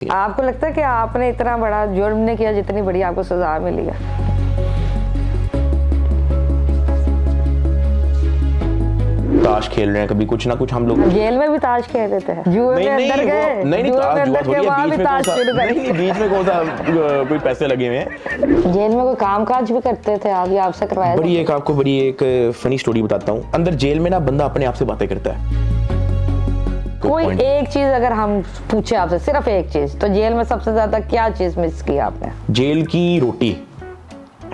आपको लगता है कि आपने इतना बड़ा जुर्म नहीं किया जितनी बड़ी आपको सजा मिली है? ताश खेल रहे हैं कभी कुछ ना कुछ हम लोग। जेल में भी ताश खेल देते हैं, जुए में अंदर गए, नहीं जुए में अंदर के वहाँ भी ताश शुरू कर नहीं, बीच में कौन सा कोई पैसे लगे हुए हैं। जेल में कोई काम काज भी करते थे आप, या आपसे करवाया? आपको बड़ी एक फनी स्टोरी बताता हूँ। अंदर जेल में ना बंदा अपने आप से बातें करता है। कोई एक चीज अगर हम पूछे आपसे, सिर्फ एक चीज, तो जेल में सबसे ज्यादा क्या चीज मिस की आपने? जेल की रोटी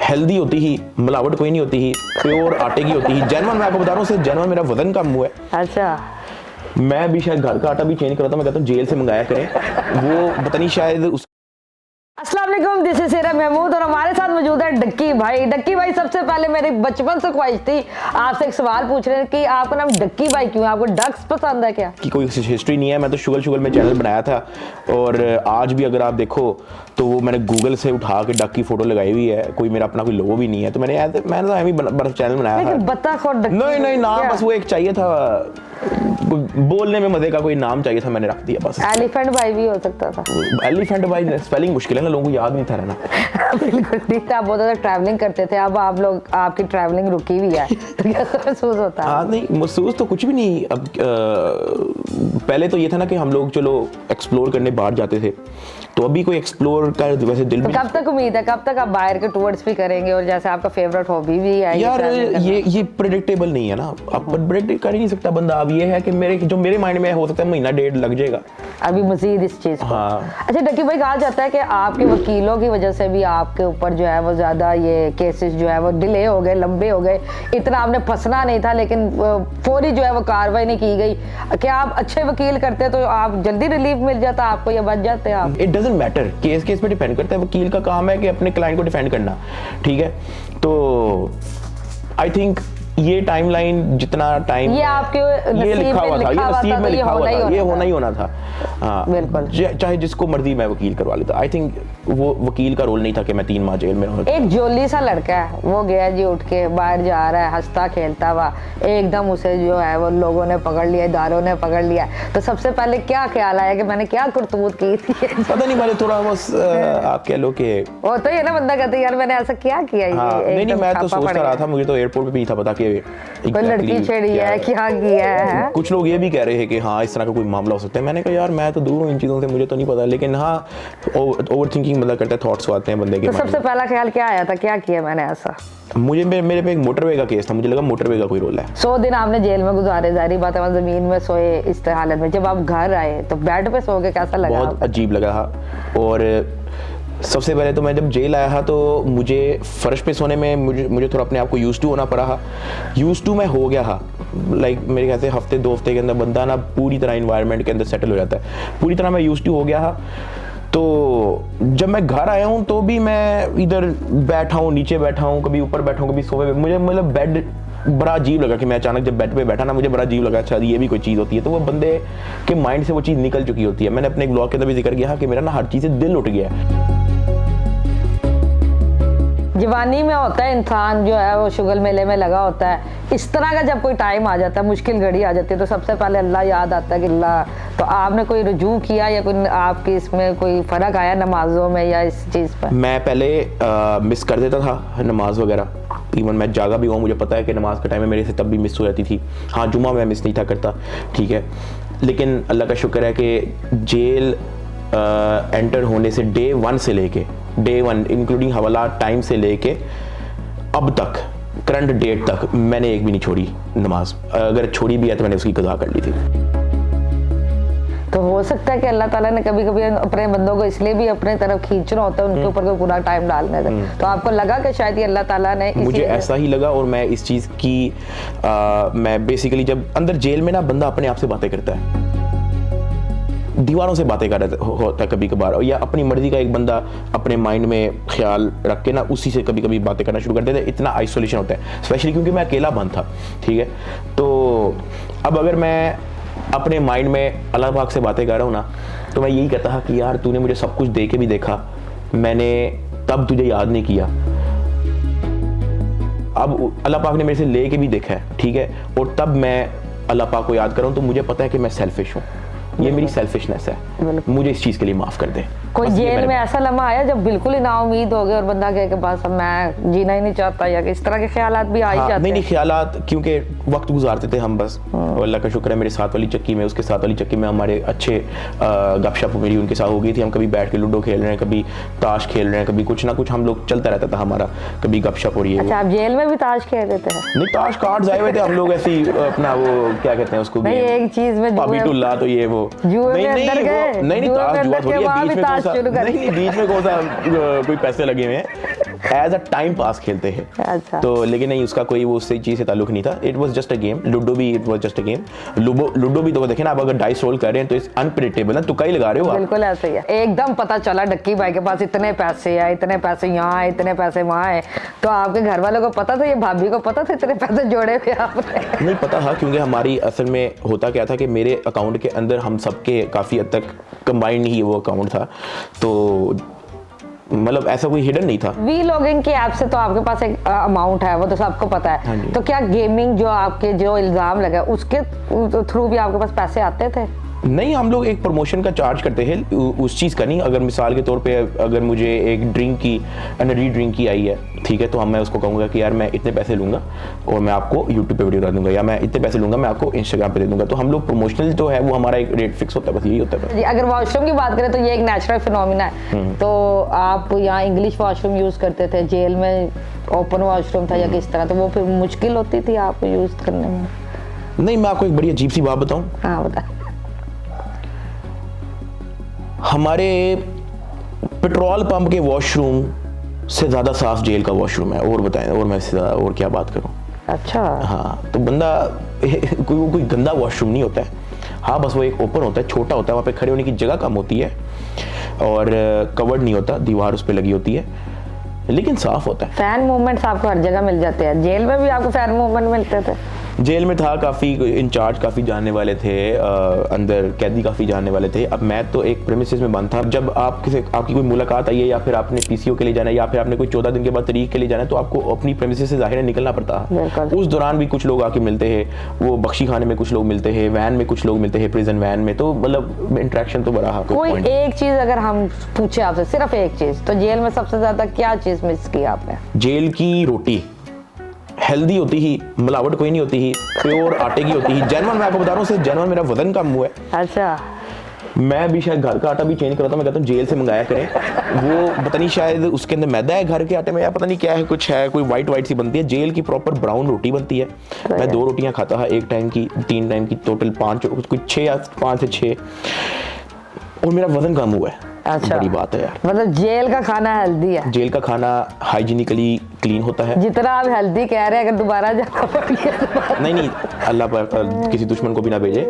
हेल्दी होती ही, मिलावट कोई नहीं होती ही, प्योर आटे की होती ही, जेन्युइन। मैं आपको बता रहा हूँ, जेन्युइन मेरा वजन कम हुआ है। अच्छा। मैं भी शायद घर का आटा भी चेंज करता हूँ। मैं कहता हूँ जेल से मंगाया करें, वो पता नहीं शायद उस। अस्सलाम वालेकुम, दिस इज सेरा महमूद और हमारे साथ मौजूद है डक्की भाई। डक्की भाई, सबसे पहले मेरी बचपन से ख्वाहिश थी आपसे एक सवाल पूछ रहे हैं कि आपका नाम डक्की भाई क्यों है? आपको डक्स पसंद है क्या? कि कोई हिस्ट्री नहीं है। मैं तो शुगल में चैनल बनाया था और आज भी अगर आप देखो तो वो मैंने गूगल से उठा के डक की फोटो लगाई हुई है। कोई मेरा अपना कोई लोगो भी नहीं है, तो मैंने तो चैनल बनाया था। बतख और डक्की? नहीं नाम बस वो एक चाहिए था, बोलने में मजे का कोई नाम चाहिए था, मैंने रख दिया बस। एलिफेंट भाई भी हो सकता था। एलिफेंट भाई स्पेलिंग मुश्किल है ना, लोगों को याद नहीं था रहना। बिल्कुल ठीक था। आप बहुत ज्यादा ट्रैवलिंग करते थे, अब आप लोग, आपकी ट्रैवलिंग रुकी हुई है, तो कैसा महसूस होता है? हाँ नहीं, महसूस तो कुछ भी नहीं। अब पहले तो ये था ना कि हम लोग चलो एक्सप्लोर करने बाहर जाते थे, तो अभी कोई एक्सप्लोर का वैसे दिल तो कब तक उम्मीद है, कब तक आप बाहर के टूर्स भी करेंगे? और जैसे आपका फेवरेट हॉबी भी है यार, ये प्रेडिक्टेबल नहीं है ना, आप प्रेडिक्ट कर ही नहीं सकता बंदा। अब ये है कि मेरे माइंड में हो सकता है महीना डेढ़ लग जाएगा अभी मजीद इस चीज को। हाँ। अच्छा डक्की भाई, कहा जाता है कि आपके वकीलों की वजह से भी आपके ऊपर जो है वो ज्यादा ये केसेस जो है वो डिले हो गए, लंबे हो गए। इतना आपने फंसना नहीं था, लेकिन फौरी जो है वो कार्रवाई नहीं की गई। क्या आप अच्छे वकील करते तो आप जल्दी रिलीफ मिल जाता आपको, या बच जाते आप? इट डजंट मैटर, केस पे डिपेंड करता है। वकील का काम है कि अपने क्लाइंट को डिफेंड करना, ठीक है। तो आई थिंक ये टाइमलाइन, जितना टाइम ये आपके ये लिखा हुआ था, ये नसीब में लिखा हुआ था, ये होना ही होना था। बिल्कुल। चाहे जिसको मर्जी मैं वकील करवा लेता। आई थिंक वो वकील का रोल नहीं था कि मैं 3 माह जेल में रहूं। एक जोली सा लड़का है, वो गया जी उठ के बाहर जा रहा है हंसता खेलता हुआ, एकदम उसे जो है वो लोगों ने पकड़ लिया, इदारों ने पकड़ लिया। तो सबसे पहले क्या ख्याल आया कि मैंने क्या करतूत की थी? पता नहीं, मैंने थोड़ा बस आप कह लो कि वो तो ये ना, बंदा कहते यार मैंने ऐसा क्या किया। नहीं, मैं तो सोचता रहा था, मुझे तो एयरपोर्ट पे भी नहीं था पता कि लड़की छेड़ी है, क्या किया है। कुछ लोग ये भी कह रहे हैं कि हाँ इस तरह का कोई मामला हो सकता है। मैंने कहा यार मैं तो दूर हूँ इन चीज़ों से, मुझे तो नहीं पता। लेकिन हाँ, ओवर थिंकिंग मतलब करता है, थॉट्स आते हैं बंदे के। तो सबसे पहला ख्याल क्या आया था, क्या किया मैंने ऐसा? मेरे पे एक मोटरवे का केस था, मुझे लगा मोटरवे का कोई रोल है। 100 दिन आपने जेल में गुजारे, जाहिर बात है जमीन में सोए इस हालत में। जब आप घर आए तो बेड पे सो के कैसा लगा? बहुत अजीब लगा। और सबसे पहले तो मैं जब जेल आया था तो मुझे फर्श पे सोने में मुझे थोड़ा अपने आप को यूज्ड टू होना पड़ा। यूज्ड टू मैं हो गया था, लाइक मेरे ख्याल से हफ्ते 2 हफ्ते के अंदर बंदा ना पूरी तरह इन्वायरमेंट के अंदर सेटल हो जाता है। पूरी तरह मैं यूज्ड टू हो गया था। तो जब मैं घर आया हूँ तो भी मैं इधर बैठा हूँ, नीचे बैठा हूँ, कभी ऊपर बैठा हूँ, कभी सोफे पे। मुझे मतलब बेड बड़ा अजीब लगा कि मैं अचानक जब बेड पे बैठा ना, मुझे बड़ा अजीब लगा, अच्छा ये भी कोई चीज़ होती है। तो वो बंदे के माइंड से वो चीज़ निकल चुकी होती है। मैंने अपने एक ब्लॉग के अंदर भी जिक्र किया कि मेरा ना हर चीज़ से दिल उठ गया है। जवानी में होता है इंसान जो है वो शुगल मेले में लगा होता है। इस तरह का जब कोई टाइम आ जाता है, मुश्किल घड़ी आ जाती है, तो सबसे पहले अल्लाह याद आता है कि अल्लाह। तो आपने कोई रुजू किया या कोई आपकी इसमें कोई फर्क आया नमाजों में या इस चीज़ पर? मैं पहले मिस कर देता था नमाज वगैरह। इवन मैं जागा भी हुआ, मुझे पता है कि नमाज का टाइम है, मेरे से तब भी मिस हो जाती थी। हाँ, जुमा मैं मिस नहीं था करता, ठीक है। लेकिन अल्लाह का शुक्र है कि जेल एंटर होने से डे 1 से लेके डे 1 इंक्लूडिंग हवाला टाइम से लेके अब तक करंट डेट तक मैंने एक भी नहीं छोड़ी नमाज। अगर छोड़ी भी है तो मैंने उसकी कज़ा कर ली थी। तो हो सकता है कि अल्लाह ताला ने कभी कभी अपने बंदों को इसलिए भी अपने तरफ खींचना होता है, उनके ऊपर कोई पूरा टाइम डालने से। तो आपको लगा कि शायद ये अल्लाह ताला ने, मुझे ऐसा ही लगा। और मैं इस चीज़ की मैं बेसिकली जब अंदर जेल में ना बंदा अपने आप से बातें करता है, दीवारों से बातें कर रहा होता है कभी कभार, या अपनी मर्जी का एक बंदा अपने माइंड में ख्याल रख के ना उसी से कभी कभी बातें करना शुरू कर देते हैं। इतना आइसोलेशन होता है, स्पेशली क्योंकि मैं अकेला बंद था, ठीक है। तो अब अगर मैं अपने माइंड में अल्लाह पाक से बातें कर रहा हूँ ना, तो मैं यही कहता कि यार तूने मुझे सब कुछ दे के भी देखा, मैंने तब तुझे याद नहीं किया। अब अल्लाह पाक ने मेरे से ले के भी देखा है, ठीक है। और तब मैं अल्लाह पाक को याद कर रहा हूँ, तो मुझे पता है कि मैं सेल्फिश हूँ। ये मेरी सेल्फिशनेस है, मुझे इस चीज़ के लिए माफ़ कर दे। कोई बस ये जेल मेरे- में ऐसा लम्हा आया जब बिल्कुल ही नाउम्मीद हो गए और बंदा कहे कि बस अब मैं जीना ही नहीं चाहता, या कि इस तरह के ख्यालात भी आ ही हाँ, जाते नहीं हैं? ख्यालात, क्योंकि वक्त गुजारते थे हम बस, और अल्लाह का शुक्र है मेरे साथ वाली चक्की में, उसके साथ वाली चक्की में हमारे अच्छे गपशप मेरी उनके साथ हो गई थी। हम कभी बैठ के लूडो खेल रहे हैं, कभी ताश खेल रहे हैं, कभी कुछ ना कुछ हम लोग चलता रहता था हमारा, कभी गपशप हो रही है। अच्छा, आप जेल में भी ताश खेल देते हैं? नहीं, ताश कार्ड्स आए हुए थे हम लोग, ऐसी अपना वो क्या कहते हैं उसको, नहीं, एक चीज में अभी टुल्ला तो ये वो जुए में अंदर गए, नहीं जुए में ताश जुआ अंदर थोड़ी के है, वहाँ बीच भी में कौन ताश सा, शुरू कर नहीं बीच में कौन सा कोई पैसे लगे हुए हैं, एज अ टाइम पास खेलते हैं। अच्छा। तो लेकिन नहीं, उसका कोई वो उससे चीज से ताल्लुक नहीं था, it was just a game. Ludo भी it was just a game. Ludo भी तो देखें ना, आप अगर डाइस रोल कर रहे हैं तो इस अनप्रेडिक्टेबल है, तुक्का ही लगा रहे हो आप। बिल्कुल ऐसे ही है। एकदम पता चला डक्की भाई के पास इतने पैसे है, इतने पैसे यहाँ है, इतने पैसे वहाँ है, तो आपके घर वालों को पता था, ये भाभी को पता था इतने पैसे जोड़े हुए आपने? नहीं पता था, क्योंकि हमारी असल में होता क्या था कि मेरे अकाउंट के अंदर हम सबके काफ़ी हद तक कंबाइंड ही वो अकाउंट था, तो मतलब ऐसा कोई हिडन नहीं था। वी लॉगिंग की ऐप से तो आपके पास एक अमाउंट है, वो तो सबको पता हाँ है। जी। तो क्या गेमिंग जो आपके जो इल्जाम लगा उसके थ्रू भी आपके पास पैसे आते थे? नहीं, हम लोग एक प्रमोशन का चार्ज करते हैं उस चीज़ का नहीं। अगर मिसाल के तौर पे अगर मुझे एक ड्रिंक की एनर्जी ड्रिंक की आई है, ठीक है, तो मैं उसको कहूँगा कि यार मैं इतने पैसे लूँगा और मैं आपको यूट्यूब पे वीडियो डाल दूंगा, या मैं इतने पैसे लूँगा मैं आपको इंस्टाग्राम पे दे दूंगा। तो हम लोग प्रमोशनल जो है वो हमारा एक रेट फिक्स होता है, बस यही होता है। जी, अगर वॉशरूम की बात करें तो ये एक नेचुरल फिनोमिना है। तो आप यहाँ इंग्लिश वॉशरूम यूज़ करते थे, जेल में ओपन वॉशरूम था या किस तरह, तो वो फिर मुश्किल होती थी आपको यूज़ करने में? नहीं, मैं आपको एक बड़ी अजीब सी बात बताऊँ। हाँ, बता। हमारे पेट्रोल पंप के वॉशरूम से ज़्यादा साफ जेल का वॉशरूम है, और बताएं, और मैं इससे ज़्यादा और क्या बात करूं। अच्छा। हाँ, तो बंदा कोई गंदा वॉशरूम नहीं होता है। हाँ, बस वो एक ओपन होता है, छोटा होता है, वहाँ पे खड़े होने की जगह कम होती है, और कवर्ड नहीं होता, दीवार उस पर लगी होती है, लेकिन साफ होता है। फैन मूवमेंट्स आपको हर जगह मिल जाते हैं, जेल में भी आपको फैन मूवमेंट मिलते थे? जेल में था, काफ़ी इंचार्ज काफ़ी जानने वाले थे, अंदर कैदी काफ़ी जानने वाले थे। अब मैं तो एक प्रेमिसेस में बंद था। जब आपकी कोई मुलाकात आई है, या फिर आपने पीसीओ के लिए जाना है, या फिर आपने कोई 14 दिन के बाद तरीक के लिए जाना है, तो आपको अपनी प्रेमिसेस से ज़ाहिर निकलना पड़ता है। उस दौरान भी कुछ लोग आके मिलते हैं, वो बख्शी खाने में कुछ लोग मिलते हैं, वैन में कुछ लोग मिलते हैं, प्रिजन वैन में, तो मतलब इंटरेक्शन तो बड़ा। कोई एक चीज़ अगर हम पूछे आपसे, सिर्फ एक चीज़, तो जेल में सबसे ज़्यादा क्या चीज़ मिस की आपने? जेल की रोटी हेल्दी होती ही, मिलावट कोई नहीं होती ही, प्योर आटे की होती ही, जेन्युइन। मैं आपको बता रहा हूँ, सिर्फ जेन्युइन मेरा वजन कम हुआ है। अच्छा। मैं भी शायद घर का आटा भी चेंज करता हूँ, मैं कहता हूँ जेल से मंगाया करें। वो पता नहीं शायद उसके अंदर मैदा है घर के आटे में, या पता नहीं क्या है, कुछ है, कोई वाइट सी बनती है। जेल की प्रॉपर ब्राउन रोटी बनती है। मैं 2 रोटियां खाता था, 1 टाइम की, 3 टाइम की, टोटल 5, कुछ 6 या 5 से 6, और मेरा वजन कम हुआ है। अच्छा, बड़ी बात है यार। मतलब जेल का खाना हेल्दी है? जेल का खाना हाइजीनिकली क्लीन होता है। जितना आप हेल्दी कह रहे हैं, अगर दोबारा जाना पड़ गया नहीं, अल्लाह पर किसी दुश्मन को भी ना भेजे।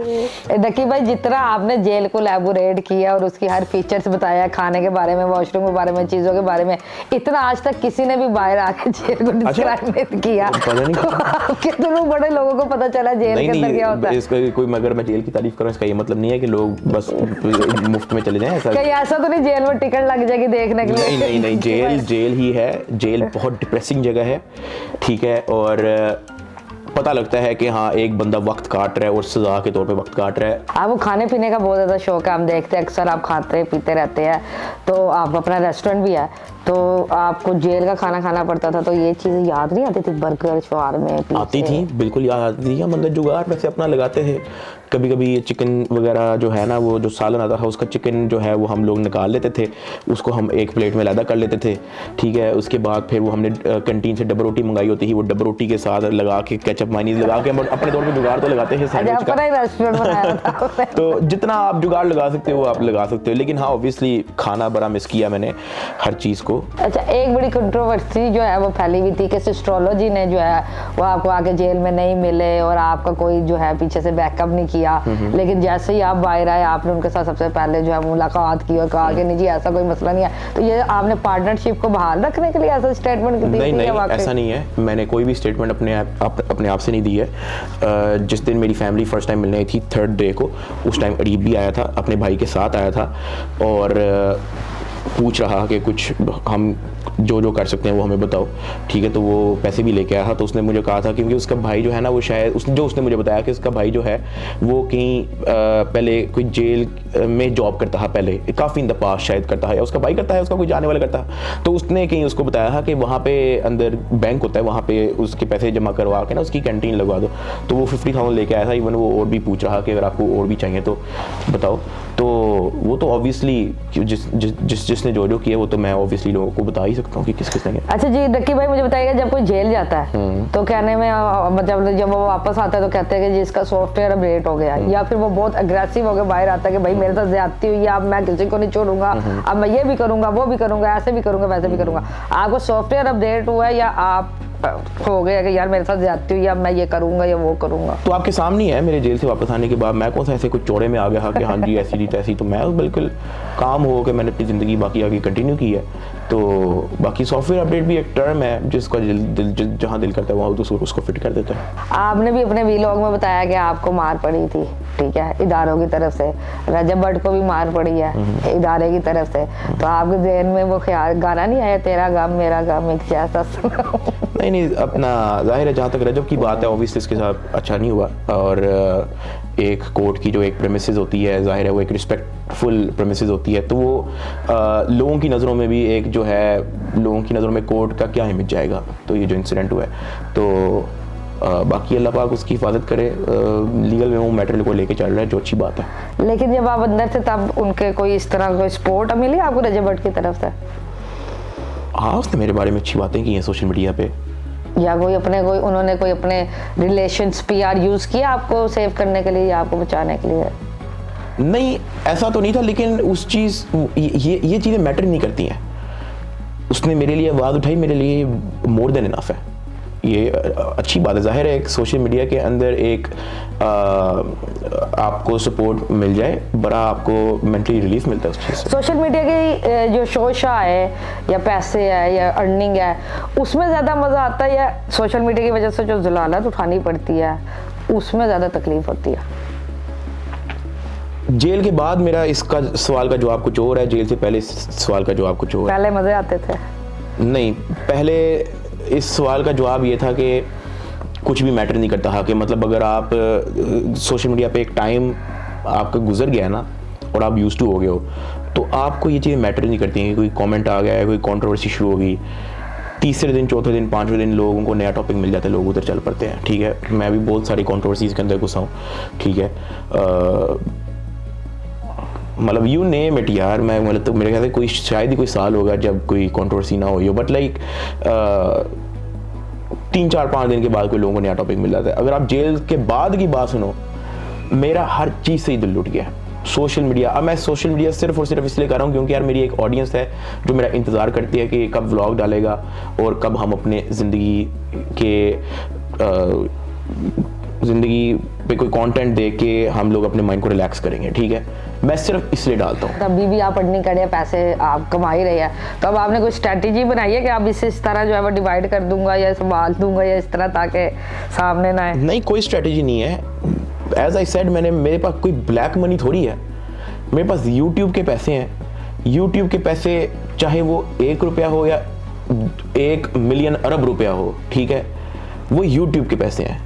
डकी भाई, जितना आपने जेल को लैबोरेट किया और उसकी हर फीचर्स बताया, खाने के बारे में, वॉशरूम के बारे में, चीज़ों के बारे में, इतना आज तक किसी ने भी बाहर आके जेल को डिस्क्राइब नहीं किया। तो कितने बड़े लोगों को पता चला जेल के अंदर क्या होता है? इसका कोई, अगर मैं जेल की तारीफ करूँ, इसका ये मतलब नहीं है कि लोग बस मुफ्त में चले जाएं। ऐसा तो नहीं जेल में टिकट लग जाएगी देखने के लिए? नहीं, जेल ही है। जेल बहुत डिप्रेसिंग जगह है, ठीक है, और पता लगता है कि हाँ, एक बंदा वक्त काट रहा है और सजा के तौर पे वक्त काट रहा है। आपको खाने पीने का बहुत ज़्यादा शौक है, हम देखते हैं अक्सर आप खाते पीते रहते हैं, तो आप अपना रेस्टोरेंट भी है, तो आपको जेल का खाना खाना पड़ता था, तो ये चीज़ें याद नहीं आती थी? बर्गर, शवारमे, आती थी, बिल्कुल याद आती थी। हम अंदर जुगाड़ वैसे अपना लगाते थे। कभी कभी चिकन वगैरह जो है ना, वो जो सालन आता था, उसका चिकन जो है वो हम लोग निकाल लेते थे, उसको हम एक प्लेट में अलग कर लेते थे, ठीक है। उसके बाद फिर वो हमने कैंटीन से डबल रोटी मंगाई होती थी, वो डबल रोटी के साथ लगा के केचप मायनीज लगा के हम अपने तौर पे जुगाड़ तो लगाते हैं सैंडविच का। तो जितना आप जुगाड़ लगा सकते हो आप लगा सकते हो, लेकिन हाँ, ऑब्वियसली खाना बड़ा मिस किया मैंने, हर चीज़ को। अच्छा, एक बड़ी कंट्रोवर्सी जो है वो फैली हुई थी कि सिस्ट्रोलॉजी ने जो है वो आपको आके जेल में नहीं मिले और आपका कोई जो है पीछे से बैकअप नहीं किया, लेकिन जैसे ही आप बाहर आए आपने उनके साथ सबसे पहले जो है मुलाकात की और कहा कि नहीं जी ऐसा कोई मसला नहीं है। तो ये आपने पार्टनरशिप को बहाल रखने के लिए ऐसा स्टेटमेंट दी थी? नहीं, ऐसा नहीं है। मैंने कोई भी स्टेटमेंट अपने आप से नहीं दी है। जिस दिन मेरी फैमिली फर्स्ट टाइम मिलने आई थी, 3rd डे को, उस टाइम अरीब भी आया था, अपने भाई के साथ आया था, और पूछ रहा कि कुछ हम जो कर सकते हैं वो हमें बताओ, ठीक है। तो वो पैसे भी लेके आया था। तो उसने मुझे कहा था, क्योंकि उसका भाई जो है ना, वो शायद उसने मुझे बताया कि उसका भाई जो है वो कहीं पहले कोई जेल में जॉब करता था, पहले काफ़ी इन द पास्ट शायद करता है, या उसका भाई करता है, उसका कोई जाने वाला करता है। तो उसने कहीं उसको बताया था कि वहाँ पे अंदर बैंक होता है, वहाँ पे उसके पैसे जमा करवा के ना उसकी कैंटीन लगवा दो। तो वो 50,000 लेके आया था। इवन वो और भी पूछ रहा कि अगर आपको और भी चाहिए तो बताओ। तो वो तो ऑब्वियसली जिसने जो किया वो तो मैं ऑब्वियसली लोगों को बता ही सकता हूँ कि किस किसने किया। अच्छा जी रक्की भाई, मुझे बताइएगा, जब कोई जेल जाता है तो कहने में मतलब जब वो वापस आता है तो कहते हैं कि जिसका सॉफ्टवेयर अपडेट हो गया, या फिर वो बहुत अग्रेसिव हो गया बाहर आता है कि भाई मेरे साथ ज्यादती हुई है, अब मैं किसी को नहीं छोड़ूंगा, अब मैं ये भी करूंगा, वो भी करूंगा, ऐसे भी करूंगा, वैसे भी करूंगा। आपको सॉफ्टवेयर अपडेट हुआ है या आप हो गया कि यार मेरे साथ ज्यादती हुई है, अब मैं ये करूंगा या वो करूंगा? तो आपके सामने ही है, मेरे जेल से वापस आने के बाद मैं कौन सा ऐसे कुछ चौड़े में आ गया कि हाँ जी ऐसी थी तैसी। तो मैं बिल्कुल काम हो के मैंने अपनी ज़िंदगी बाकी आगे कंटिन्यू की है। तो बाकी सॉफ्टवेयर अपडेट भी एक टर्म है, जिसका जहाँ दिल करता है वहाँ तो उसको फिट कर देता है। आपने भी अपने वीलॉग में बताया कि आपको मार पड़ी थी, ठीक है, इदारों की तरफ से। रजब भट्ट को भी मार पड़ी है इदारे की तरफ से। तो आपके ज़हन में वो ख्याल गाना नहीं आया, तेरा गम मेरा गम एक जैसा? नहीं, अपना जाहिर है जहाँ तक रजब की बात है, ऑब्वियसली इसके साथ अच्छा नहीं हुआ। और एक कोर्ट की जो एक प्रेमिसेस होती है, जाहिर है वो एक रिस्पेक्टफुल प्रेमिसेस होती है। तो वो लोगों की नज़रों में भी एक जो है, लोगों की नज़रों में कोर्ट का क्या इमेज जाएगा। तो ये जो इंसिडेंट हुआ है, तो बाकी अल्लाह पाक उसकी हिफाजत करे। लीगल में वो मैटर को लेके चल रहा है, जो अच्छी बात है। लेकिन जब आप अंदर थे तब उनके कोई इस तरह कोई सपोर्ट मिली आपको रजब भट्ट की तरफ से? हाँ, उसने मेरे बारे में अच्छी बातें की हैं सोशल मीडिया पे। या उन्होंने कोई अपने रिलेशंस PR यूज़ किया आपको सेव करने के लिए या आपको बचाने के लिए? नहीं, ऐसा तो नहीं था, लेकिन उस चीज़ ये चीज़ें मैटर नहीं करती हैं। उसने मेरे लिए आवाज़ उठाई, मेरे लिए मोर देन इनफ है। ये अच्छी बात है। जाहिर है एक सोशल मीडिया के अंदर एक आपको सपोर्ट मिल जाए, बड़ा आपको मेंटली रिलीफ मिलता है उस चीज़ से। सोशल मीडिया की जो शोशा है या पैसे है या अर्निंग है, उसमें ज़्यादा मज़ा आता है या सोशल मीडिया की वजह से जो ज़लालत उठानी पड़ती है उसमें ज़्यादा तकलीफ होती है? जेल के बाद मेरा इसका सवाल का जवाब कुछ और है, जेल से पहले इस सवाल का जवाब कुछ और है। पहले मज़े आते थे? नहीं, पहले इस सवाल का जवाब ये था कि कुछ भी मैटर नहीं करता था। कि मतलब अगर आप सोशल मीडिया पे एक टाइम आपका गुजर गया ना और आप यूज्ड टू हो गए हो, तो आपको ये चीज़ें मैटर नहीं करती हैं। कोई कमेंट आ गया है, कोई कंट्रोवर्सी शुरू हो गई, तीसरे दिन, चौथे दिन, पांचवें दिन लोगों को नया टॉपिक मिल जाता है, लोग उधर चल पड़ते हैं। ठीक है, मैं भी बहुत सारी कंट्रोवर्सीज के अंदर घुसा हूँ। ठीक है, मतलब यू नेम इट यार। मैं मतलब तो मेरे ख्याल से कोई शायद ही कोई साल होगा जब कोई कंट्रोवर्सी ना हुई हो, बट लाइक 3-4-5 दिन के बाद कोई लोगों को नया टॉपिक मिल जाता है। अगर आप जेल के बाद की बात सुनो, मेरा हर चीज़ से ही दिल लुट गया। सोशल मीडिया, अब मैं सोशल मीडिया सिर्फ और सिर्फ इसलिए कर रहा हूँ क्योंकि यार मेरी एक ऑडियंस है जो मेरा इंतज़ार करती है कि कब व्लॉग डालेगा और कब हम अपने ज़िंदगी पे कोई कंटेंट देख के हम लोग अपने माइंड को रिलैक्स करेंगे। ठीक है, मैं सिर्फ इसलिए डालता हूँ। अभी भी आप अर्निंग कर रहे हैं, पैसे आप कमा ही रहे हैं, तो अब आपने कोई स्ट्रेटेजी बनाई है कि अब इस तरह जो है वो डिवाइड कर दूंगा या संभाल दूंगा या इस तरह, ताकि सामने ना आए? नहीं, कोई स्ट्रेटेजी नहीं है। एज आई सेड, मेरे पास कोई ब्लैक मनी थोड़ी है। मेरे पास यूट्यूब के पैसे हैं। यूट्यूब के पैसे चाहे वो 1 रुपया हो या 1 मिलियन अरब रुपया हो, ठीक है, वो यूट्यूब के पैसे हैं।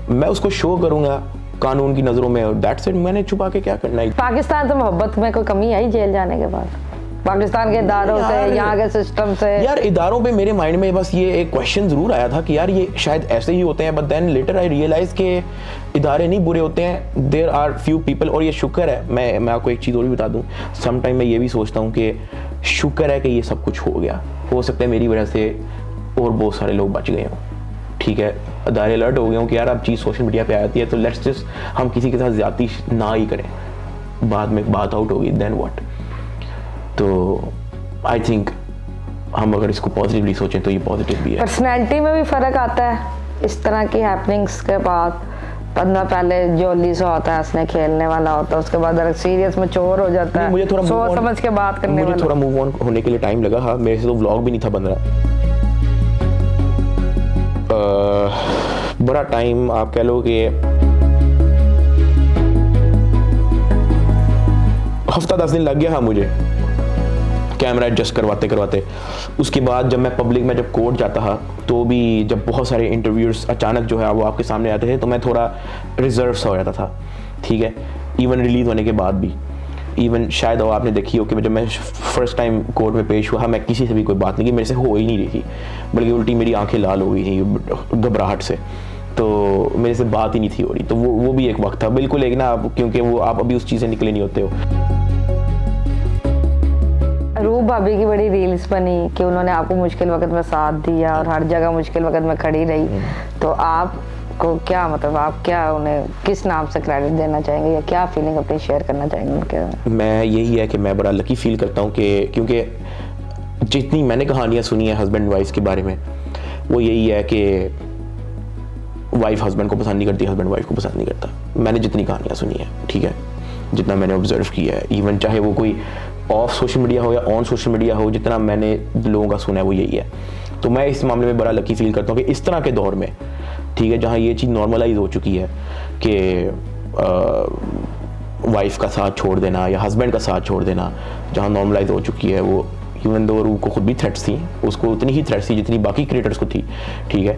मैं उसको शो करूंगा कानून की नजरों में, और दैट्स इट। मैंने छुपा के क्या करना है। पाकिस्तान से मोहब्बत में कोई कमी आई जेल जाने के बाद? पाकिस्तान के इदारों से, यहाँ के सिस्टम से? यार इदारों पे मेरे माइंड में बस ये एक क्वेश्चन जरूर आया था कि यार ये शायद ऐसे ही होते हैं, but then later I realise के इदारे नहीं बुरे होते हैं, देयर आर फ्यू पीपल। और ये शुक्र है, मैं आपको एक चीज़ और भी बता दूं, सम टाइम मैं ये भी सोचता हूँ कि शुक्र है कि ये सब कुछ हो गया। हो सकता है मेरी वजह से और बहुत सारे लोग बच गए हों। ठीक है, अदारे अलर्ट हो गए हूँ कि यार अब चीज़ सोशल मीडिया पे आती है तो लेट्स जस्ट हम किसी के साथ ज्यादती ना ही करें, बाद में बात आउट होगी, देन व्हाट। तो आई थिंक हम अगर इसको पॉजिटिवली सोचें तो ये पॉजिटिव भी है। पर्सनैलिटी में भी फ़र्क आता है इस तरह की हैपनिंग्स के बाद? बंदा पहले जोली सा होता है, हंसने खेलने वाला होता है, उसके बाद सीरियस में चोर हो जाता है, मुझे थोड़ा सोच समझ के बात करने वाला। मुझे थोड़ा मूव ऑन होने के लिए टाइम लगा। हाँ, मेरे से तो व्लॉग भी नहीं था बन रहा। बड़ा टाइम आप कह लो कि हफ्ता 10 दिन लग गया था मुझे कैमरा एडजस्ट करवाते करवाते। उसके बाद जब मैं पब्लिक में जब कोर्ट जाता था तो भी जब बहुत सारे इंटरव्यूज़ अचानक जो है वो आपके सामने आते थे तो मैं थोड़ा रिजर्व सा हो जाता था, ठीक है। इवन रिलीज़ होने के बाद भी, इवन शायद वो आपने देखी हो कि जब मैं फर्स्ट टाइम कोर्ट में पेश हुआ मैं किसी से भी कोई बात नहीं की, मेरे से हो ही नहीं रही थी, बल्कि उल्टी मेरी आंखें लाल हो गई थी घबराहट से, तो मेरे से बात ही नहीं थी हो रही। तो वो भी एक वक्त था बिल्कुल एक ना, क्योंकि वो आप अभी उस चीज़ से निकले नहीं होते हो। रूप भाभी की बड़ी रील्स बनी कि उन्होंने आपको मुश्किल वक्त में साथ दिया और हर जगह मुश्किल वक्त में खड़ी रही, तो आपको क्या मतलब आप क्या उन्हें किस नाम से क्रेडिट देना चाहेंगे या क्या फीलिंग अपनी शेयर करना चाहेंगे उनके? मैं यही है कि मैं बड़ा लकी फील करता हूँ कि क्योंकि जितनी मैंने कहानियाँ सुनी है हस्बैंड वाइफ के बारे में, वो यही है कि वाइफ हस्बैंड को पसंद नहीं करती, हस्बैंड वाइफ को पसंद नहीं करता। मैंने जितनी कहानियाँ सुनी है, ठीक है, जितना मैंने ऑब्जर्व किया है, इवन चाहे वो कोई ऑफ सोशल मीडिया हो या ऑन सोशल मीडिया हो, जितना मैंने लोगों का सुना है वो यही है। तो मैं इस मामले में बड़ा लकी फील करता हूँ कि इस तरह के दौर में, ठीक है, जहाँ ये चीज़ नॉर्मलाइज हो चुकी है कि वाइफ का साथ छोड़ देना या हस्बैंड का साथ छोड़ देना, जहाँ नॉर्मलाइज हो चुकी है, वो इवन दो रूप को खुद भी थ्रेट्स थी, उसको उतनी ही थ्रेट्स थी जितनी बाकी क्रिएटर्स को थी, ठीक है,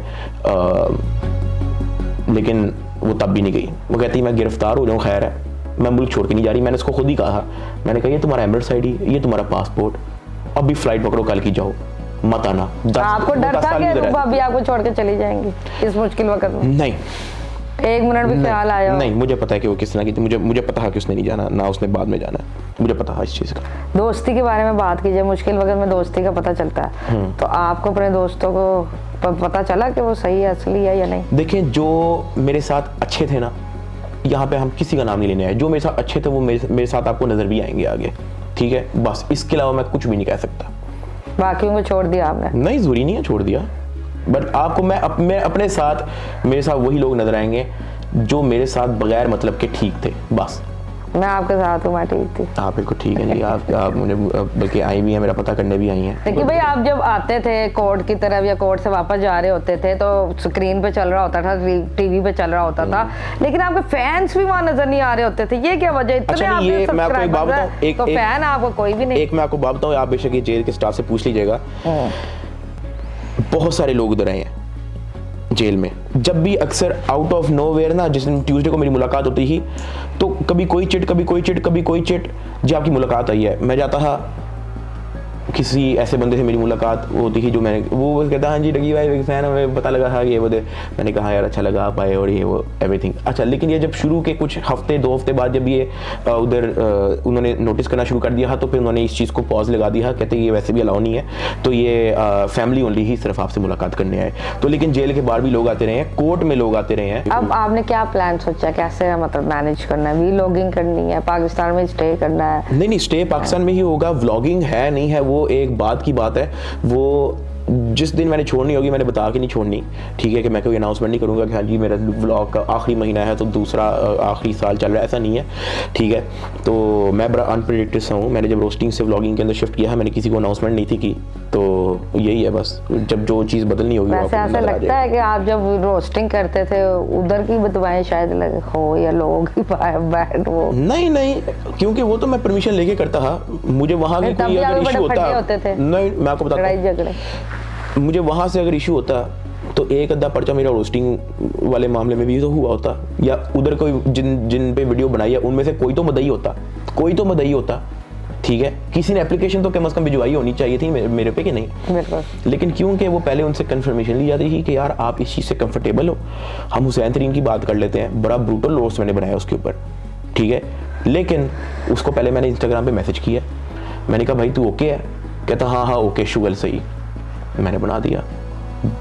लेकिन वो तब भी नहीं गई। वो कहती मैं गिरफ्तार हो जाऊँ खैर है, मैं मुल्क छोड़ के नहीं जा रही। मैंने उसको खुद ही कहा, मैंने कहा ये तुम्हारा एमिरेट्स आईडी, ये तुम्हारा पासपोर्ट, अब भी फ्लाइट पकड़ो, कल की जाओ, मत आना। आपको डर था कि रूप भाभी आपको छोड़ के चली जाएंगी इस मुश्किल वक्त में? नहीं, एक मिनट भी ख्याल आया? नहीं, मुझे पता है कि वो किस तरह की थी, मुझे पता है कि उसने नहीं जाना, ना उसने बाद में जाना, मुझे पता है इस चीज़ का। दोस्ती के बारे में बात कीजिए, मुश्किल वक्त में दोस्ती का पता चलता है, तो आपको अपने दोस्तों को पता चला कि वो सही है, असली है या नहीं? देखें, जो मेरे साथ अच्छे थे ना, यहाँ पे हम किसी का नाम नहीं लेने आए, जो मेरे साथ अच्छे थे वो मेरे साथ आपको नजर भी आएंगे आगे, ठीक है, बस इसके अलावा मैं कुछ भी नहीं कह सकता। बाकियों को छोड़ दिया आपने? नहीं, जरूरी नहीं है छोड़ दिया, बट आपको मैं अपने साथ मेरे साथ वही लोग नजर आएंगे जो मेरे साथ बगैर मतलब के ठीक थे, बस। मैं आपके साथ हूँ, मैं ठीक थी। आप बिल्कुल ठीक है जी। आप मुझे बल्कि आई भी हैं, मेरा पता करने भी आई हैं। देखिए भाई, आप जब आते थे कोर्ट की तरफ या कोर्ट से वापस जा रहे होते थे तो स्क्रीन पे चल रहा होता था, टीवी पे चल रहा होता था, लेकिन आपके फैंस भी वहाँ नजर नहीं आ रहे होते थे, ये क्या वजह? इतने आपके सब्सक्राइबर्स हैं तो फैन आपको कोई भी नहीं? एक मैं आपको बात बताऊँ, आप बेशक ये जेल के स्टाफ से पूछ लीजिएगा, बहुत सारे लोग उधर आए हैं जेल में। जब भी अक्सर आउट ऑफ नोवेयर ना, जिस दिन ट्यूसडे को मेरी मुलाकात होती थी, तो कभी कोई चिट, कभी कोई चिट, कभी कोई चिट, जी आपकी मुलाकात आई है। मैं जाता था, किसी ऐसे बंदे से मेरी मुलाकात होती थी जो वो कहता हाँ जी डगी भाई बिग फैन, हमें पता लगा था कि ये बोले, मैंने कहा यार अच्छा लगा आप आए और ये वो एवरीथिंग अच्छा। लेकिन ये जब शुरू के कुछ हफ्ते 2 हफ्ते बाद जब ये उधर उन्होंने नोटिस करना शुरू कर दिया, तो फिर उन्होंने इस चीज़ को पॉज लगा दिया, कहते ये वैसे भी अलाउ नहीं है, तो ये फैमिली ओनली ही सिर्फ आपसे मुलाकात करने आए। तो लेकिन जेल के बाहर भी लोग आते रहे हैं, कोर्ट में लोग आते रहे हैं। अब आपने क्या प्लान सोचा, कैसे मतलब मैनेज करना है? व्लॉगिंग करनी है, पाकिस्तान में स्टे करना है? नहीं, स्टे पाकिस्तान में ही होगा, व्लॉगिंग है नहीं है वो एक बात की बात है। वो जिस दिन मैंने छोड़नी होगी मैंने बता के नहीं छोड़नी, ठीक है, कि मैं कोई अनाउंसमेंट नहीं करूंगा कि हाँ जी मेरा व्लॉग का आखिरी महीना है तो दूसरा आखिरी साल चल रहा है, ऐसा नहीं है, ठीक है। तो मैं बड़ा अनप्रेडिक्टेड सा हूँ। मैंने जब रोस्टिंग से व्लॉगिंग के अंदर शिफ्ट किया है, मैंने किसी को अनाउंसमेंट नहीं थी की, तो यही है बस, जब जो चीज़ बदलनी होगी। वैसे ऐसा लगता है कि आप जब रोस्टिंग करते थे उधर की बदवाएं शायद हो या लोग बैठ वो? नहीं, क्योंकि वो तो मैं परमिशन लेके करता था। मुझे वहाँ की कोई अगर इशू होता, नहीं मैं आपको बताता हूँ, मुझे वहाँ से अगर इशू होता तो एक अद्धा पर्चा मेरा रोस्टिंग वाले मामले में भी तो हुआ होता, या उधर कोई जिन पे वीडियो बनाई है उनमें से कोई तो मदई होता, ठीक है। किसी ने एप्लीकेशन तो कम से कम भिजवाई होनी चाहिए थी मेरे पे कि नहीं, लेकिन क्योंकि वो पहले उनसे कंफर्मेशन ली जाती थी कि यार आप इस चीज़ से कंफर्टेबल हो। हम हुसैन तरीन की बात कर लेते हैं, बड़ा ब्रूटल रोस्ट मैंने बनाया उसके ऊपर, ठीक है, लेकिन उसको पहले मैंने इंस्टाग्राम पे मैसेज किया, मैंने कहा भाई तू ओके है? कहता हाँ ओके शुगल सही, मैंने बना दिया,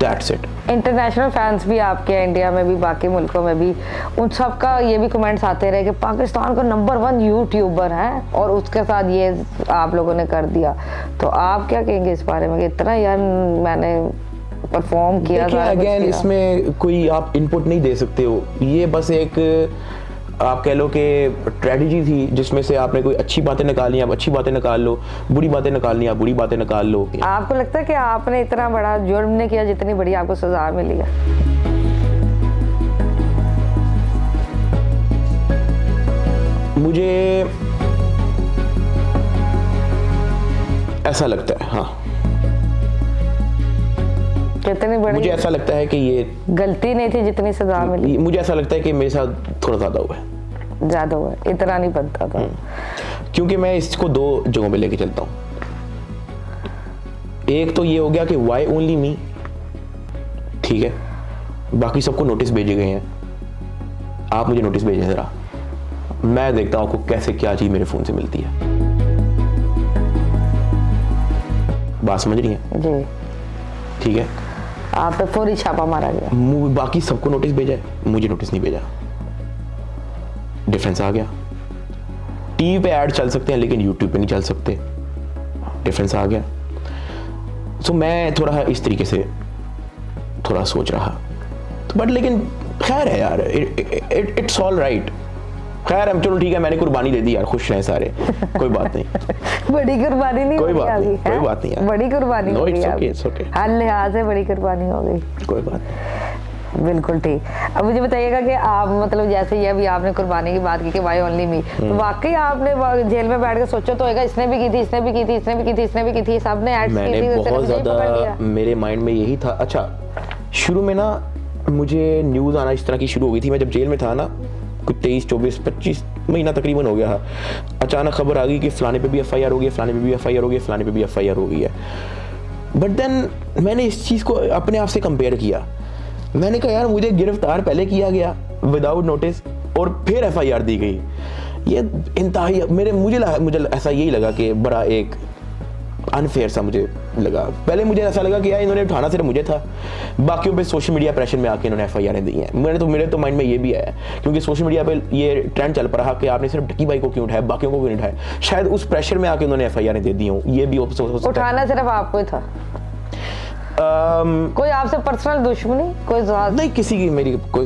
दैट्स इट। इंटरनेशनल फैंस भी आपके, इंडिया में भी बाकी मुल्कों में भी, उन सब का ये भी कमेंट्स आते रहे कि पाकिस्तान का नंबर 1 यूट्यूबर है और उसके साथ ये आप लोगों ने कर दिया, तो आप क्या कहेंगे इस बारे में कि इतना यार मैंने परफॉर्म किया? अगेन इसमें कोई आप इनपुट नहीं दे सकते हो, ये बस एक आप कह लो कि स्ट्रेटजी थी जिसमें से आपने कोई अच्छी बातें निकालनी, आप अच्छी बातें निकाल लो, बुरी बातें निकालनी, आप बुरी बातें निकाल लो। आपको लगता है कि आपने इतना बड़ा जुर्म नहीं किया जितनी बड़ी आपको सजा मिली है? मुझे ऐसा लगता है, हाँ। कितनी बड़ी मुझे ऐसा लगता है कि ये गलती नहीं थी जितनी सजा मिली, मुझे ऐसा लगता है कि मेरे साथ थोड़ा ज़्यादा हुआ है। ज्यादा हुआ, इतना नहीं बनता था। क्योंकि मैं इसको 2 जगहों पे लेके चलता हूँ। एक तो ये हो गया कि वाई ओनली मी, ठीक है, बाकी सबको नोटिस भेजे गए हैं, आप मुझे नोटिस भेजें ज़रा, मैं देखता हूँ आपको कैसे क्या चीज़ मेरे फ़ोन से मिलती है। बात समझ रही है? जी। ठीक है, आप पे फौरी छापा मारा गया। बाकी सबको नोटिस भेजा है, मुझे नोटिस नहीं भेजा। डिफरेंस आ गया। टीवी पे ऐड चल सकते हैं लेकिन यूट्यूब पे नहीं चल सकते, डिफरेंस आ गया। सो मैं थोड़ा इस तरीके से थोड़ा सोच रहा, तो बट लेकिन खैर है यार, इट्स ऑल राइट। खैर हम, चलो ठीक है, मैंने कुर्बानी दे दी यार, खुश रहे सारे, कोई बात नहीं। बड़ी कुर्बानी नहीं कोई होगी बात नहीं, अभी, कोई हैं? बात नहीं यार। बड़ी कुर्बानी No, हो गई it's अभी। okay, it's okay। हर लिहाज से बड़ी कुर्बानी हो गई। कोई बात नहीं। बिल्कुल ठीक। अब मुझे बताइएगा कि आप मतलब जैसे ही अभी आपने कुर्बानी की बात की कि वाई ओनली मी, तो वाकई आपने जेल में बैठ के सोचा तो होगा इसने भी की थी, इसने भी की थी, इसने भी की थी, इसने भी की थी, सबने ऐड की थी, मैंने तो बहुत सिर्फ यही पकड़ लिया? ज़्यादा, मेरे माइंड में यही था। अच्छा, शुरू में ना मुझे न्यूज़ आना इस तरह की शुरू हो गई थी। मैं जब जेल में था ना, कुछ 23, 24, 25 महीना तकरीबन हो गया। अचानक खबर आ गई कि फलाने पे भी FIR हो गई, फलाने पे भी FIR हो गई, फलाने पे भी FIR हो गई है। बट देन मैंने इस चीज़ को अपने आप से कंपेयर किया। मैंने कहा यार, मुझे गिरफ्तार पहले किया गया विदाउट नोटिस और फिर FIR दी गई। ये इंतहाई मुझे ऐसा यही लगा कि बड़ा एक अनफेयर सा मुझे लगा। पहले मुझे ऐसा लगा कि यार इन्होंने उठाना सिर्फ मुझे था, बाकियों पे सोशल मीडिया प्रेशर में आके इन्होंने FIR दी हैं। मेरे तो माइंड में ये भी आया, क्योंकि सोशल मीडिया पे ये ट्रेंड चल पड़ा कि आपने सिर्फ ढकी भाई को क्यों उठाया, बाकियों को क्यों नहीं उठाया। शायद उस प्रेशर में आके उन्होंने FIR दे दी हूँ, ये भी हो सकता है। उठाना सिर्फ आपको ही था? कोई आपसे पर्सनल दुश्मनी कोई नहीं,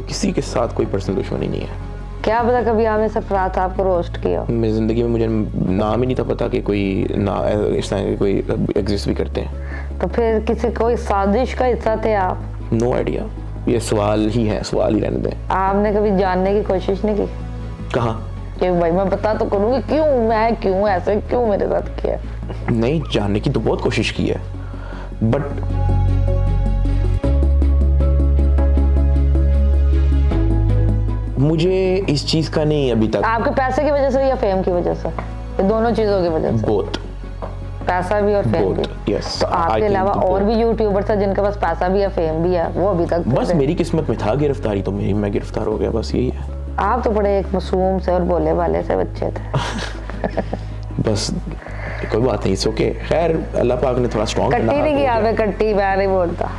किसी के साथ कोई पर्सनल दुश्मनी नहीं है। क्या पता कभी आपने सरफराज साहब को रोस्ट किया? मेरी ज़िंदगी में मुझे नाम ही नहीं था पता कि कोई इस तरह के कोई एग्जिस्ट भी करते हैं। तो फिर किसी कोई साजिश का हिस्सा थे आप? नो आइडिया, ये सवाल ही है, सवाल ही रहने दें। आपने कभी जानने की कोशिश नहीं की? कहाँ? कि भाई मैं पता तो करूँगी क्यों ऐसे क्यों मेरे साथ किया? नहीं, जानने की तो बहुत कोशिश की है, बट मुझे इस चीज का नहीं अभी तक। आपके पैसे की वजह से या फेम की वजह से? ये दोनों चीजों की वजह से? बोथ। पैसा भी और फेम भी? यस। तो आपके अलावा और भी यूट्यूबर्स हैं जिनके पास पैसा भी है, फेम भी है, वो अभी तक? बस मेरी किस्मत में था गिरफ्तारी, तो मैं गिरफ्तार हो गया, बस यही है। आप तो बड़े एक मासूम से और बोले वाले से बच्चे थे। बस कोई बात नहीं, ओके। खैर अल्लाह पाक ने थोड़ा स्ट्रॉन्ग कट्टी नहीं किया आपने? कट्टी मैं नहीं बोलता।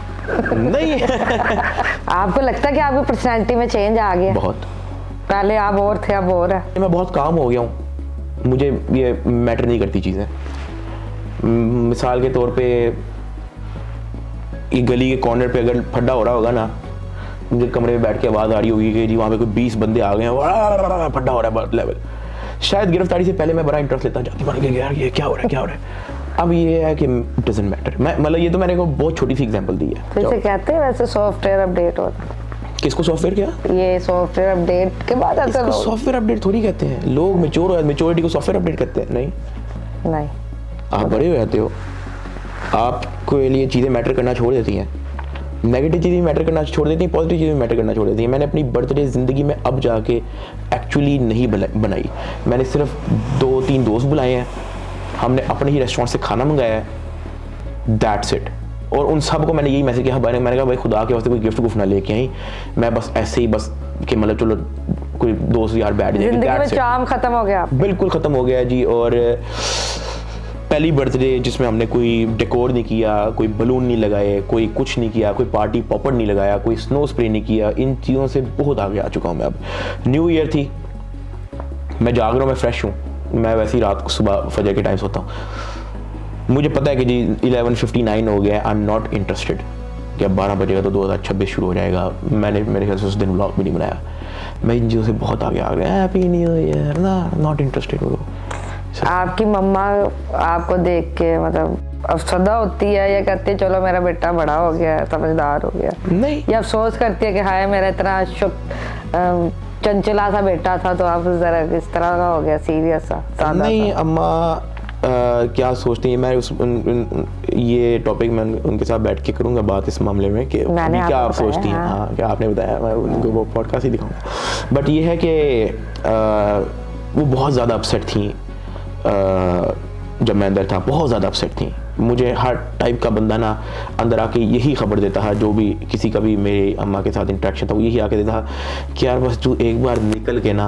नहीं। आपको लगता है कि आपकी पर्सनैलिटी में चेंज आ गया? बहुत। पहले आप और थे, अब और है। मैं बहुत काम हो गया हूँ, मुझे ये मैटर नहीं करती चीज़ें। मिसाल के तौर पे ये गली के कॉर्नर पे अगर फड्डा हो रहा होगा ना, मुझे कमरे में बैठ के आवाज़ आ रही होगी कि जी वहाँ पे कोई 20 बंदे आ गए हैं, फड्डा हो रहा है बहुत लेवल। शायद गिरफ्तारी से पहले मैं बड़ा इंटरेस्ट लेता जाती बन गया यार, ये क्या हो रहा है। अब ये है कि डजंट मैटर। मैं मतलब ये तो मैंने को बहुत छोटी सी एग्जांपल दी है। जैसे कहते हैं वैसे सॉफ्टवेयर अपडेट होता है। किसको सॉफ्टवेयर? क्या ये सॉफ्टवेयर अपडेट के बाद ऐसा लोग सॉफ्टवेयर अपडेट थोड़ी कहते हैं। लोग मेच्योरिटी को सॉफ्टवेयर अपडेट कहते हैं। नहीं, आप बड़े हो जाते हो, आपको लिए चीज़ें मैटर करना छोड़ देती हैं। नेगेटिव चीज़ें मैटर करना छोड़ देती हैं, पॉजिटिव चीज़ें मैटर करना छोड़ देती हैं। मैंने अपनी बर्थडे ज़िंदगी में अब जाके एक्चुअली नहीं बनाई। मैंने सिर्फ 2-3 दोस्त बुलाए हैं, हमने अपने ही रेस्टोरेंट से खाना मंगाया है, दैट्स इट। और उन सब को मैंने यही मैसेज किया, मैंने कहा भाई खुदा के वास्ते कोई गिफ्ट ना लेके आई, मैं बस ऐसे ही बस कि मतलब चलो कोई दोस्त यार बैठ जाएंगे। जिंदगी में चार्म खत्म हो गया? बिल्कुल खत्म हो गया जी। और पहली बर्थडे जिसमें हमने कोई डेकोर नहीं किया, कोई बलून नहीं लगाए, कोई कुछ नहीं किया, कोई पार्टी पॉपर नहीं लगाया, कोई स्नो स्प्रे नहीं किया, इन चीज़ों से बहुत आगे आ चुका हूँ मैं। अब न्यू ईयर थी, मैं जाग रहा हूँ, मैं फ्रेश हूँ, मैं वैसे ही रात को सुबह फजर के टाइम सोता हूँ। मुझे पता है कि जी 11:59 हो गया, आई एम नॉट इंटरेस्टेड कि अब 12 बजेगा तो 2026 शुरू हो जाएगा। मैंने मेरे ख्याल से उस दिन व्लॉग भी नहीं बनाया। मैं इन चीज़ों से बहुत आगे आ गया। हैप्पी न्यू ईयर ना, नॉट इंटरेस्टेड हो। आपकी मम्मा आपको देख के मतलब अफसरदा होती है या कहती है चलो मेरा बेटा बड़ा हो गया है, समझदार हो गया? नहीं। या अफसोस करती है कि हाय मेरा इतना चंचला सा बेटा था तो अब जरा इस तरह का हो गया, सीरियस सा? नहीं, अम्मा क्या सोचते हैं, मैं ये टॉपिक मैं उनके साथ बैठ के करूँगा बात इस मामले में कि मैंने क्या आप आपको सोचती हैं। बताया, हाँ, क्या आपने बताया, मैं उनको वो पॉडकास्ट ही दिखाऊंगा। बट ये है कि वो बहुत ज़्यादा अपसेट थी जब मैं अंदर था, बहुत ज़्यादा अपसेट थी। मुझे हर टाइप का बंदा ना अंदर आके यही खबर देता है, जो भी किसी का भी मेरी अम्मा के साथ इंटरेक्शन था वो यही आके देता कि यार बस तू एक बार निकल के ना,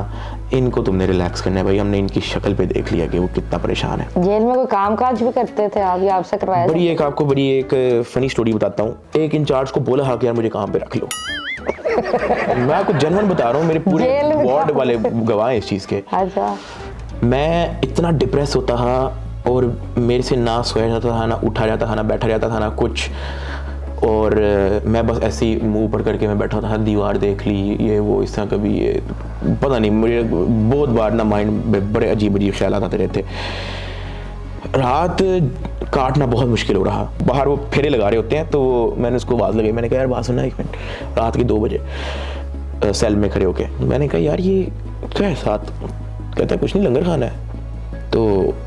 इनको तुमने रिलैक्स करना है भाई, हमने इनकी शक्ल पे देख लिया कि वो कितना परेशान है। जेल में कोई काम काज भी करते थे आप या आपसे करवाया? बड़ी एक फनी स्टोरी बताता हूँ। एक इंचार्ज को बोला हा कि यार मुझे काम पे रख लो। मैं आपको जेन्युइन बता रहा हूँ, मेरे पूरे वार्ड वाले गवाह हैं इस चीज़ के। अच्छा। मैं इतना डिप्रेस होता था और मेरे से ना सोया जाता था, ना उठा जाता था, ना बैठा जाता था, ना कुछ। और मैं बस ऐसे ही मुंह ऊपर करके मैं बैठा था, दीवार देख ली, ये वो इस तरह, कभी ये पता नहीं, मुझे बहुत बार ना माइंड में बड़े अजीब अजीब ख्याल आते रहते। रात काटना बहुत मुश्किल हो रहा। बाहर वो फेरे लगा रहे होते हैं, तो मैंने उसको आवाज़ लगाई, मैंने कहा यार बात सुनना 1 मिनट। रात के 2 बजे सेल में खड़े होके मैंने कहा यार ये क्या है साथ? कहता है कुछ नहीं, लंगर खाना है। तो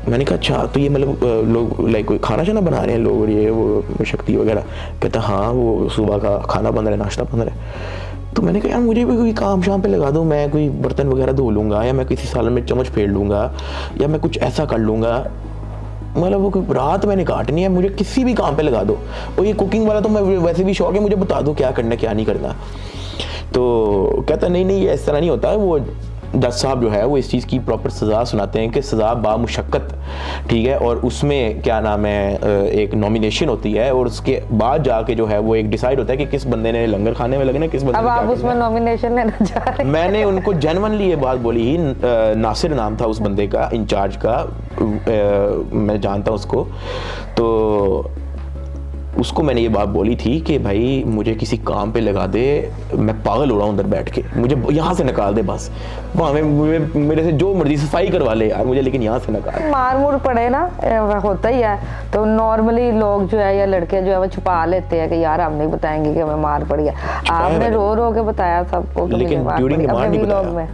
मैंने कहा अच्छा, तो ये मतलब लोग लाइक कोई खाना शाना बना रहे हैं लोग, और ये वो शक्ति वगैरह? कहता हाँ, वो सुबह का खाना बन रहा है, नाश्ता बन रहा है। तो मैंने कहा यार मुझे भी कोई काम शाम पे लगा दो, मैं कोई बर्तन वगैरह धो लूँगा, या मैं किसी सालन में चम्मच फेर लूँगा, या मैं कुछ ऐसा कर लूँगा। मतलब वो रात मैंने काटनी है, मुझे किसी भी काम पे लगा दो। और ये कुकिंग वाला तो मैं वैसे भी शौक है, मुझे बता दो क्या करना क्या नहीं करना। तो कहता नहीं ये इस तरह नहीं होता है। वो जज साहब जो है वो इस चीज़ की प्रॉपर सज़ा सुनाते हैं कि सज़ा बामुशक्कत, ठीक है, और उसमें क्या नाम है, एक नॉमिनेशन होती है, और उसके बाद जाके जो है वो एक डिसाइड होता है कि किस बंदे ने लंगर खाने में लगना है, किस बंदे अब ने आप उसमें नॉमिनेशन लेना चाह रहे हैं? मैंने उनको जेन्युइनली ये बात बोली ही। नासिर नाम था उस बंदे का, इंचार्ज का, मैं जानता हूँ उसको। तो उसको मैंने ये बात बोली थी कि भाई मुझे किसी काम पे लगा दे, मैं पागल हो रहा हूँ अंदर बैठ के, मुझे यहाँ से निकाल दे बस, वहाँ में मेरे से जो मर्जी सफाई करवा ले यार मुझे, लेकिन यहाँ से निकाल। मार मुर पड़े ना, होता ही है। तो नॉर्मली लोग जो है या लड़के जो है वो छुपा लेते हैं कि यार हम नहीं बताएंगे कि हमें मार पड़ गया। आपने रो रो के बताया सबको कि लेकिन मुझे ड्यूरिंग अपने वीलॉग में,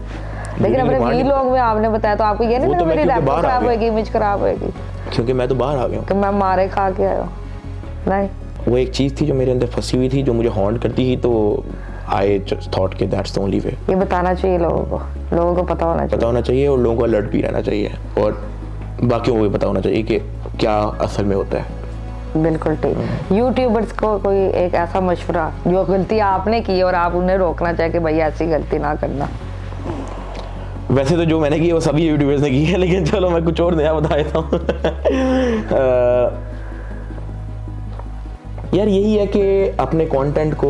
लेकिन अपने वीलॉग में आपने बताया, तो आपको ये नहीं लगा मेरी रैप खराब होगी, इमेज खराब होगी? क्योंकि मैं तो बाहर आ गया हूँ कि मैं मारे खा के आया हूँ। नहीं, वो एक चीज़ थी जो मेरे अंदर फंसी हुई थी, जो मुझे हॉन्ट करती थी, तो आई थॉट कि दैट्स द ओनली वे। ये बताना चाहिए लोगों को पता होना चाहिए और लोगों को अलर्ट भी रहना चाहिए, और बाकियों को भी पता होना चाहिए कि क्या असल में होता है। बिल्कुल ठीक। यूट्यूबर्स को कोई एक ऐसा मशवरा जो गलती आपने की और आप उन्हें रोकना चाहे कि भाई ऐसी गलती ना करना? वैसे तो जो मैंने की है वो सभी यूट्यूबर्स ने की है, लेकिन चलो मैं कुछ और नया बता देता हूँ। यार यही है कि अपने कंटेंट को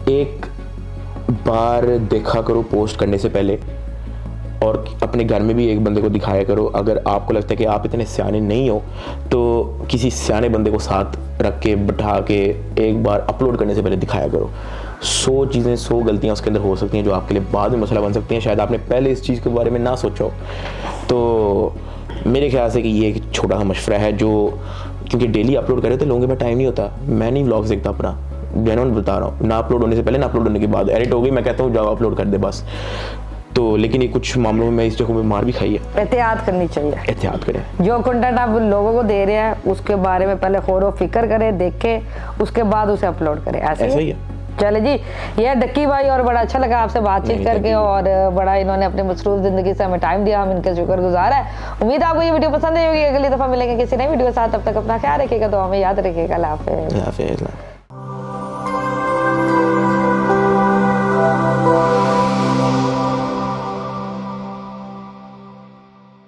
एक बार देखा करो पोस्ट करने से पहले, और अपने घर में भी एक बंदे को दिखाया करो। अगर आपको लगता है कि आप इतने सियाने नहीं हो, तो किसी सियाने बंदे को साथ रख के बिठा के एक बार अपलोड करने से पहले दिखाया करो। 100 चीज़ें, 100 गलतियाँ उसके अंदर हो सकती हैं जो आपके लिए बाद में मसला बन सकती हैं। शायद आपने पहले इस चीज़ के बारे में ना सोचा हो। तो मेरे ख्याल से कि ये एक छोटा सा मशवरा है, जो क्योंकि डेली अपलोड करे तो लोगों के पास टाइम नहीं होता। मैं नहीं व्लॉग्स देखता अपना, जेन्युइन बता रहा हूँ, ना अपलोड होने से पहले ना अपलोड होने के बाद। एडिट हो गई, मैं कहता हूँ जाओ अपलोड कर दे बस। तो लेकिन ये कुछ मामलों में मैं इस जगह में मार भी खाई है। एहतियात करनी चाहिए, एहतियात करें। जो कंटेंट आप लोगों को दे रहे हैं उसके बारे में पहले गौर व फिक्र करें, देखें, उसके बाद उसे अपलोड करें। ऐसे ही है। चले जी, ये डक्की भाई, और बड़ा अच्छा लगा आपसे बातचीत करके, और बड़ा इन्होंने अपनी मसरूफ जिंदगी से हमें टाइम दिया, हम इनके शुक्रगुजार है। उम्मीद है आपको ये वीडियो पसंद आई होगी। अगली दफा मिलेंगे किसी नई वीडियो के साथ, तब तक अपना ख्याल रखिएगा, तो हमें याद रखिएगा। अल्लाह हाफिज़।